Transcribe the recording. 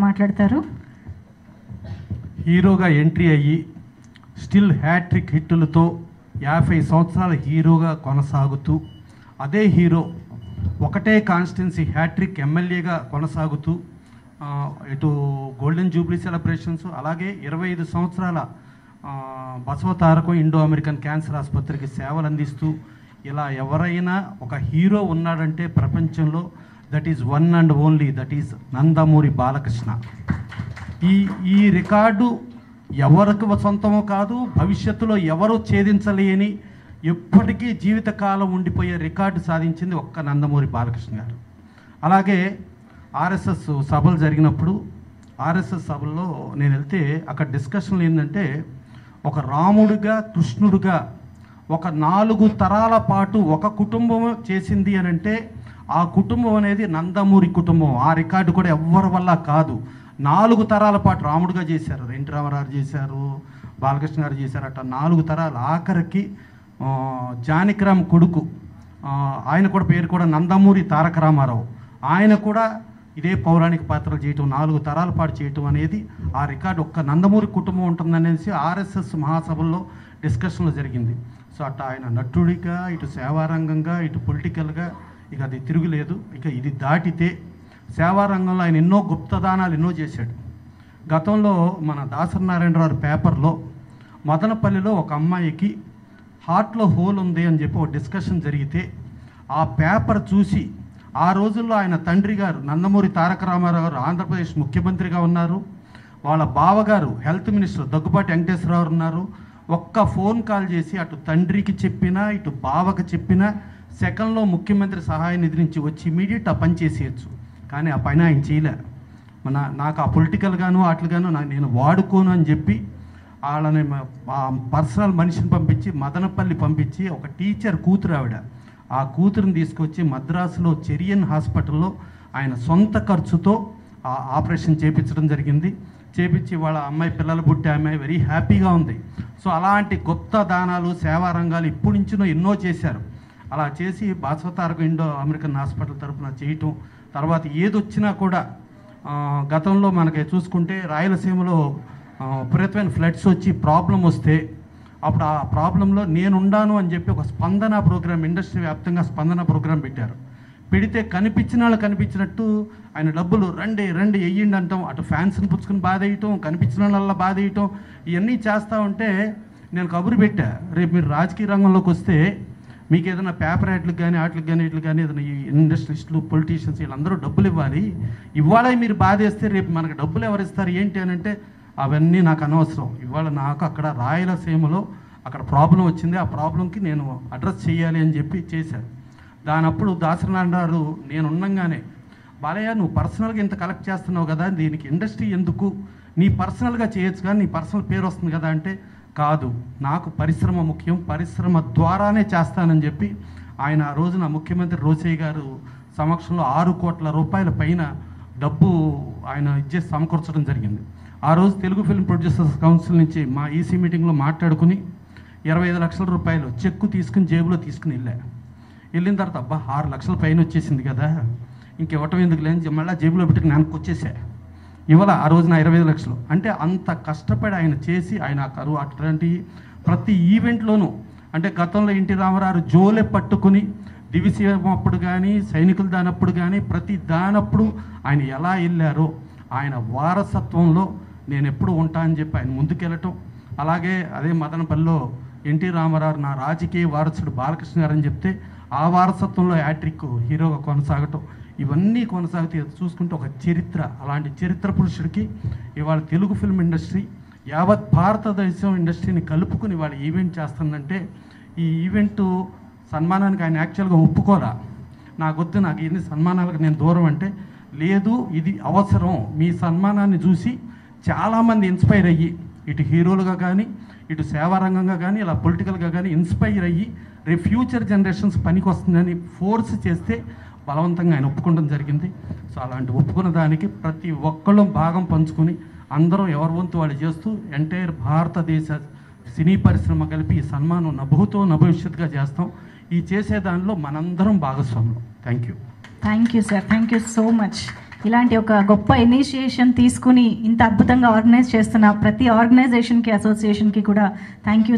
మాట్లాడతారు. హీరోగా ఎంట్రీ అయ్యి స్టిల్ హ్యాట్రిక్ హిట్టులతో 50 సంవత్సరాల హీరోగా కొనసాగుతూ, అదే హీరో ఒకటే కాన్స్టిట్యున్సీ హ్యాట్రిక్ ఎమ్మెల్యేగా కొనసాగుతూ, ఇటు గోల్డెన్ జూబ్లీ సెలబ్రేషన్స్, అలాగే 25 సంవత్సరాల బసవతారకం ఇండో అమెరికన్ క్యాన్సర్ ఆసుపత్రికి సేవలు అందిస్తూ, ఇలా ఎవరైనా ఒక హీరో ఉన్నాడంటే ప్రపంచంలో that is one and only, that is Nandamuri Balakrishna. ఈ రికార్డు ఎవరికి సొంతమో కాదు, భవిష్యత్తులో ఎవరు ఛేదించలేని, ఎప్పటికీ జీవితకాలం ఉండిపోయే రికార్డు సాధించింది ఒక్క నందమూరి బాలకృష్ణ గారు. అలాగే ఆర్ఎస్ఎస్ సభలు జరిగినప్పుడు, ఆర్ఎస్ఎస్ సభల్లో నేను వెళ్తే అక్కడ డిస్కషన్లు ఏంటంటే, ఒక రాముడిగా కృష్ణుడిగా ఒక 4 తరాల పాటు ఒక కుటుంబం చేసింది అని అంటే ఆ కుటుంబం అనేది నందమూరి కుటుంబం. ఆ రికార్డు కూడా ఎవ్వరి వల్ల కాదు. 4 తరాల పాటు రాముడిగా చేశారు, ఎన్టీ రామారావు చేశారు, బాలకృష్ణ గారు చేశారు, అట్లా 4 తరాలు. ఆఖరికి జానకిరామ్ కొడుకు, ఆయన కూడా పేరు కూడా నందమూరి తారక రామారావు, ఆయన కూడా ఇదే పౌరాణిక పాత్రలు చేయటం, 4 తరాల పాటు చేయటం అనేది ఆ రికార్డు ఒక్క నందమూరి కుటుంబం ఉంటుందనేసి ఆర్ఎస్ఎస్ మహాసభల్లో డిస్కషన్లో జరిగింది. సో అట్లా ఆయన నటుడిగా, ఇటు సేవారంగంగా, ఇటు పొలిటికల్గా ఇక అది తిరుగులేదు. ఇక ఇది దాటితే సేవారంగంలో ఆయన ఎన్నో గుప్తదానాలు ఎన్నో చేశాడు. గతంలో మన దాసరి నారాయణరావు పేపర్లో మదనపల్లిలో ఒక అమ్మాయికి హార్ట్లో హోల్ ఉంది అని చెప్పి ఒక డిస్కషన్ జరిగితే, ఆ పేపర్ చూసి, ఆ రోజుల్లో ఆయన తండ్రి గారు నందమూరి తారక రామారావు గారు ఆంధ్రప్రదేశ్ ముఖ్యమంత్రిగా ఉన్నారు, వాళ్ళ బావగారు హెల్త్ మినిస్టర్ దగ్గుబాటి వెంకటేశ్వరరావు ఉన్నారు. ఒక్క ఫోన్ కాల్ చేసి అటు తండ్రికి చెప్పినా ఇటు బావకి చెప్పినా సెకండ్లో ముఖ్యమంత్రి సహాయ నిధి నుంచి వచ్చి ఇమీడియట్ ఆ పని చేసేయచ్చు. కానీ ఆ పని ఆయన చేయలే. నాకు ఆ పొలిటికల్గాను వాటిగాను నేను వాడుకోను అని చెప్పి వాళ్ళని పర్సనల్ మనిషిని పంపించి మదనపల్లి పంపించి, ఒక టీచర్ కూతురు ఆవిడ, ఆ కూతురుని తీసుకొచ్చి మద్రాసులో చెరియన్ హాస్పిటల్లో ఆయన సొంత ఖర్చుతో ఆ ఆపరేషన్ చేయించడం జరిగింది. చేపించి వాళ్ళ అమ్మాయి పిల్లలు పుట్టే అమ్మాయి వెరీ హ్యాపీగా ఉంది. సో అలాంటి గొప్ప దానాలు, సేవా రంగాలు ఇప్పుడు నుంచినో ఎన్నో చేశారు. అలా చేసి బసవతారకం ఇండో అమెరికన్ హాస్పిటల్ తరఫున చేయటం, తర్వాత ఏదొచ్చినా కూడా గతంలో మనకి చూసుకుంటే రాయలసీమలో విపరీతమైన ఫ్లడ్స్ వచ్చి ప్రాబ్లం వస్తే అప్పుడు ఆ ప్రాబ్లంలో నేనుండాను అని చెప్పి ఒక స్పందన ప్రోగ్రామ్, ఇండస్ట్రీ వ్యాప్తంగా స్పందన ప్రోగ్రాం పెట్టారు. పెడితే కనిపించిన వాళ్ళు కనిపించినట్టు ఆయన డబ్బులు రండి రండి వెయ్యండి అంటాం, అటు ఫ్యాన్స్ని పుచ్చుకుని బాధ వేయటం, కనిపించిన వాళ్ళ బాధ వేయటం, ఇవన్నీ చేస్తూ ఉంటే నేను కబురు పెట్టా, రేపు మీరు రాజకీయ రంగంలోకి వస్తే మీకు ఏదైనా పేపర్ యాడ్లకు కానీ వాటికి కానీ వీటికి కానీ ఏదైనా ఈ ఇండస్ట్రియలిస్టులు, పొలిటీషియన్స్ వీళ్ళందరూ డబ్బులు ఇవ్వాలి, ఇవాళ మీరు బాధ వేస్తే రేపు మనకు డబ్బులు ఎవరు ఇస్తారు ఏంటి అని అంటే, అవన్నీ నాకు అనవసరం. ఇవాళ నాకు అక్కడ రాయలసీమలో అక్కడ ప్రాబ్లం వచ్చింది, ఆ ప్రాబ్లంకి నేను అడ్రస్ చేయాలి అని చెప్పి చేశాను. దానప్పుడు దాసరి నారాయణరావు నేను ఉండంగానే, బాలయ్య నువ్వు పర్సనల్గా ఇంత కలెక్ట్ చేస్తున్నావు కదా, దీనికి ఇండస్ట్రీ ఎందుకు, నీ పర్సనల్గా చేయొచ్చు కానీ నీ పర్సనల్ పేరు వస్తుంది కదా అంటే, కాదు నాకు పరిశ్రమ ముఖ్యం, పరిశ్రమ ద్వారానే చేస్తానని చెప్పి ఆయన ఆ రోజున ముఖ్యమంత్రి రోసయ్య గారు సమక్షంలో 6 కోట్ల రూపాయల పైన డబ్బు ఆయన ఇచ్చేసి సమకూర్చడం జరిగింది. ఆ రోజు తెలుగు ఫిల్మ్ ప్రొడ్యూసర్స్ కౌన్సిల్ నుంచి మా ఈసీ మీటింగ్లో మాట్లాడుకుని 25 లక్షల రూపాయలు చెక్కు తీసుకుని జేబులో తీసుకుని వెళ్ళిన తర్వాత అబ్బా 6 లక్షల పైన వచ్చేసింది కదా, ఇంకివ్వటం ఎందుకు లేని మళ్ళీ జేబులో పెట్టుకుని నాకు వచ్చేసా, ఇవాళ ఆ రోజున 25 లక్షలు. అంటే అంత కష్టపడి ఆయన చేసి ఆయన కరువు అట్లాంటి ప్రతి ఈవెంట్లోనూ, అంటే గతంలో ఎన్టీ రామారావు జోలె పట్టుకుని దివిసీమ అప్పుడు కానీ సైనికులు దానప్పుడు కానీ ప్రతి దానప్పుడు ఆయన ఎలా వెళ్ళారో ఆయన వారసత్వంలో నేను ఎప్పుడు ఉంటా అని చెప్పి ఆయన ముందుకెళ్ళటం. అలాగే అదే మదనపల్లిలో ఎన్టీ రామారావు నా రాజకీయ వారసుడు బాలకృష్ణ గారు అని చెప్తే ఆ వారసత్వంలో యాట్రిక్ హీరోగా కొనసాగటం, ఇవన్నీ కొనసాగితే చూసుకుంటే ఒక చరిత్ర, అలాంటి చరిత్ర పురుషుడికి ఇవాళ తెలుగు ఫిల్మ్ ఇండస్ట్రీ యావత్ భారతదేశం ఇండస్ట్రీని కలుపుకుని ఇవాళ ఈవెంట్ చేస్తుందంటే, ఈ ఈవెంటు సన్మానానికి ఆయన యాక్చువల్గా ఒప్పుకోరా, నాకొద్దు, నాకు ఎన్ని సన్మానాలకు నేను దూరం అంటే, లేదు ఇది అవసరం, మీ సన్మానాన్ని చూసి చాలామంది ఇన్స్పైర్ అయ్యి ఇటు హీరోలుగా కానీ ఇటు సేవారంగంగా కానీ ఇలా పొలిటికల్గా కానీ ఇన్స్పైర్ అయ్యి రేపు ఫ్యూచర్ జనరేషన్స్ పనికి వస్తుందని ఫోర్స్ చేస్తే బలవంతంగా ఆయన ఒప్పుకోవడం జరిగింది. సో అలాంటి ఒప్పుకున్న దానికి ప్రతి ఒక్కళ్ళు భాగం పంచుకొని అందరం ఎవరి వంతు వాళ్ళు చేస్తూ ఎంటైర్ భారతదేశ సినీ పరిశ్రమ కలిపి ఈ సన్మానం నభూతో నభవిష్యత్తుగా చేస్తాం. ఈ చేసే దానిలో మనందరం భాగస్వాములు. Thank you sir, thank you so much. ఇలాంటి ఒక గొప్ప ఇనిషియేషన్ తీసుకుని ఇంత అద్భుతంగా ఆర్గనైజ్ చేస్తున్న ప్రతి ఆర్గనైజేషన్కి, అసోసియేషన్కి కూడా థ్యాంక్ యూ.